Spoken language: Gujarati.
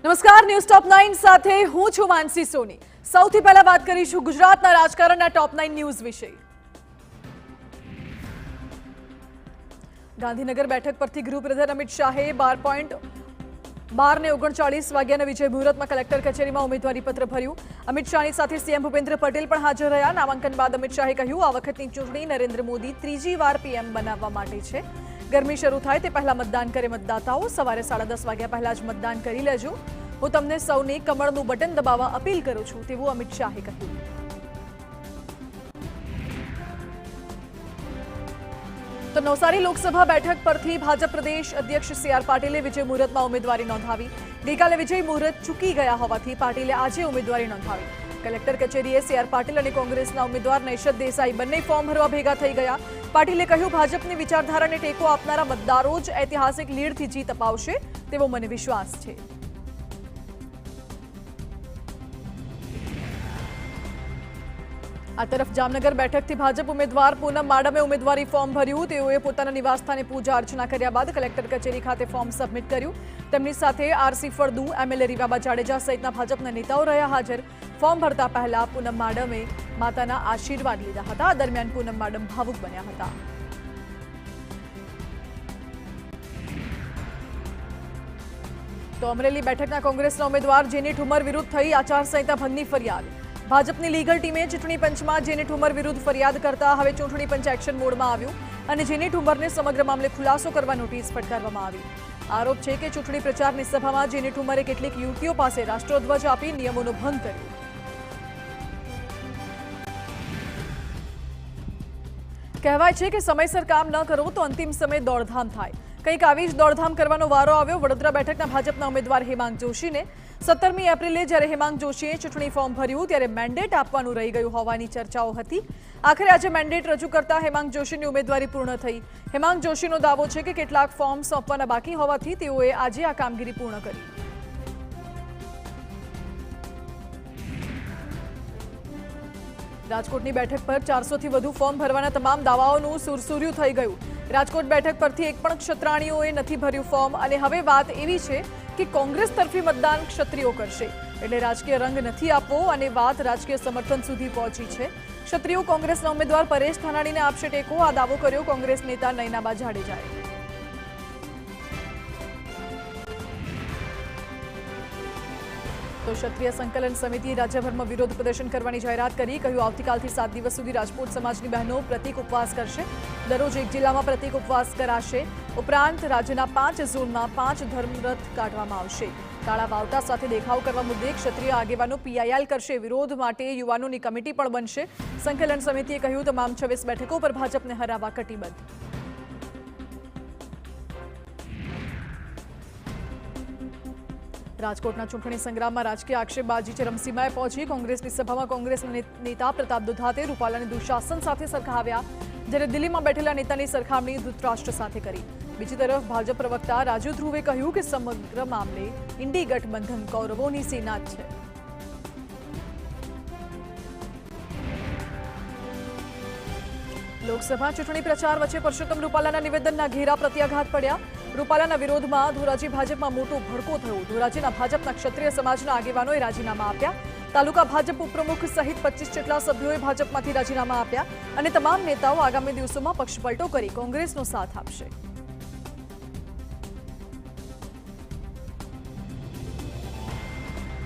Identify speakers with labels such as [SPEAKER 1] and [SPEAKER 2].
[SPEAKER 1] નમસ્કાર, ન્યૂઝ ટોપ 9 સાથે હું છું માનસી સોની। સૌથી પહેલા વાત કરીશું ગુજરાતના રાજકારણના ટોપ 9 ન્યૂઝ વિશે। ગાંધીનગર બેઠક પરથી ગૃહપ્રધાન અમિત શાહે 12:39 વાગ્યાના વિજય મુહૂર્તમાં કલેક્ટર કચેરીમાં ઉમેદવારી પત્ર ભર્યું। અમિત શાહની સાથે સીએમ ભૂપેન્દ્ર પટેલ પણ હાજર રહ્યા। નામાંકન બાદ અમિત શાહે કહ્યું, આ વખતની ચૂંટણી નરેન્દ્ર મોદી ત્રીજી વાર પીએમ બનાવવા માટે છે। ગરમી શરૂ થાય તે પહેલા મતદાન કરે મતદાતાઓ। સવારે 10:30 વાગ્યા પહેલા જ મતદાન કરી લેજો। હું તમને સૌને કમળનું બટન દબાવવા અપીલ કરું છું, તેવું અમિત શાહે કહ્યું। તો નવસારી લોકસભા બેઠક પરથી ભાજપ પ્રદેશ અધ્યક્ષ સી.આર. પાટીલે વિજય મુહૂર્તમાં ઉમેદવારી નોંધાવી। ગઈકાલે વિજય મુહૂર્ત ચૂકી ગયા હોવાથી પાટીલે આજે ઉમેદવારી નોંધાવી। કલેક્ટર કચેરીએ સી.આર. પાટીલ અને કોંગ્રેસના ઉમેદવાર નૈશદ દેસાઈ બંને ફોર્મ ભરવા ભેગા થઈ ગયા। પાટીલે કહ્યું, ભાજપની વિચારધારાને ટેકો આપનારા મતદારો જ ઐતિહાસિક લીડથી જીત અપાવશે, તેવો મને વિશ્વાસ છે। આ તરફ જામનગર બેઠકથી ભાજપ ઉમેદવાર પૂનમ માડમે ઉમેદવારી ફોર્મ ભર્યું। તેઓએ પોતાના નિવાસસ્થાને પૂજા અર્ચના કર્યા બાદ કલેક્ટર કચેરી ખાતે ફોર્મ સબમિટ કર્યું। તેમની સાથે આરસી ફળદુ, એમએલએ રીવાબા જાડેજા સહિતના ભાજપના નેતાઓ રહ્યા હાજર। ફોર્મ ભરતા પહેલા પૂનમ માડમે માતાના આશીર્વાદ લીધા હતા। દરમિયાન પૂનમ માડમ ભાવુક બન્યા હતા। તો અમરેલી બેઠકના કોંગ્રેસના ઉમેદવાર જેની ઠુમર વિરુદ્ધ થઈ આચારસંહિતા ભંગની ફરિયાદ। ભાજપની લીગલ ટીમે ચૂંટણી પંચમાં જેની ઠુમર વિરુદ્ધ ફરિયાદ કરતા હવે ચૂંટણી પંચ એક્શન મોડમાં આવ્યું અને જેની ઠુમરને સમગ્ર મામલે ખુલાસો કરવા નોટિસ ફટકારવામાં આવી। આરોપ છે કે ચૂંટણી પ્રચારની સભામાં જેની ઠુમરે કેટલીક યુવતીઓ પાસે રાષ્ટ્રધ્વજ આપી નિયમોનો ભંગ કર્યો। કહેવાય છે કે સમયસર કામ ન કરો તો અંતિમ સમયે દોડધામ થાય। કંઈક આવી જ દોડધામ કરવાનો વારો આવ્યો વડોદરા બેઠકના ભાજપના ઉમેદવાર હેમાંગ જોશીને। 17મી એપ્રિલે જ્યારે હેમાંગ જોશીએ ચૂંટણી ફોર્મ ભર્યું ત્યારે મેન્ડેટ આપવાનું રહી ગયું હોવાની ચર્ચાઓ હતી। આખરે આજે મેન્ડેટ રજૂ કરતા હેમાંગ જોશીની ઉમેદવારી પૂર્ણ થઈ। હેમાંગ જોશીનો દાવો છે કે કેટલાક ફોર્મ સોંપવાના બાકી હોવાથી તેઓએ આજે આ કામગીરી પૂર્ણ કરી। રાજકોટની બેઠક પર 400થી વધુ ફોર્મ ભરવાના તમામ દાવાઓનું સુરસુર્યું થઈ ગયું। રાજકોટ બેઠક પરથી એક પણ ક્ષત્રાણીઓએ નથી ભર્યું ફોર્મ અને હવે વાત એવી છે કે કોંગ્રેસ તરફી મતદાન ક્ષત્રિયો કરશે, એટલે રાજકીય રંગ નથી આપવો અને વાત રાજકીય સમર્થન સુધી પહોંચી છે। ક્ષત્રિયો કોંગ્રેસના ઉમેદવાર પરેશ ધાનાણીને આપશે ટેકો, આ દાવો કર્યો કોંગ્રેસ નેતા નયનાબા જાડેજાએ। તો ક્ષત્રિય સંકલન સમિતિએ રાજ્યભરમાં વિરોધ પ્રદર્શન કરવાની જાહેરાત કરી। કહ્યું, આવતીકાલથી 7 દિવસ સુધી રાજપૂત સમાજની બહેનો પ્રતિક ઉપવાસ કરશે। દરરોજ એક જિલ્લામાં પ્રતિક ઉપવાસ કરાશે। ઉપરાંત રાજ્યના 5 ઝોનમાં 5 ધર્મરથ કાઢવામાં આવશે। કાળા વાવટા સાથે દેખાવ કરવા મુદ્દે ક્ષત્રિય આગેવાનો પીઆઈએલ કરશે। વિરોધ માટે યુવાનોની કમિટી પણ બનશે। સંકલન સમિતિએ કહ્યું, તમામ 26 બેઠકો પર ભાજપને હરાવવા કટિબદ્ધ। રાજકોટના ચૂંટણી સંગ્રામમાં રાજકીય આક્ષેપબાજી ચરમસીમાએ પહોંચી। કોંગ્રેસની સભામાં કોંગ્રેસના નેતા પ્રતાપ દુધાતે રૂપાલાને દુશાસન સાથે સરખાવ્યા, જ્યારે દિલ્હીમાં બેઠેલા નેતાની સરખામણી ધૃતરાષ્ટ્ર સાથે કરી। બીજી તરફ ભાજપ પ્રવક્તા રાજુ ધ્રુવે કહ્યું કે સમગ્ર મામલે ઇન્ડી ગઠબંધન કૌરવોની સેના જ છે। લોકસભા ચૂંટણી પ્રચાર વચ્ચે પરસોત્તમ રૂપાલાના નિવેદનના ઘેરા પ્રત્યાઘાત પડ્યા। રૂપાલાના વિરોધમાં ધોરાજી ભાજપમાં મોટો ભડકો થયો। ધોરાજીના ભાજપના ક્ષત્રિય સમાજના આગેવાનોએ રાજીનામા આપ્યા। તાલુકા ભાજપ ઉપપ્રમુખ સહિત 25 જેટલા સભ્યોએ ભાજપમાંથી રાજીનામા આપ્યા અને તમામ નેતાઓ આગામી દિવસોમાં પક્ષપલટો કરી કોંગ્રેસનો સાથ આપશે।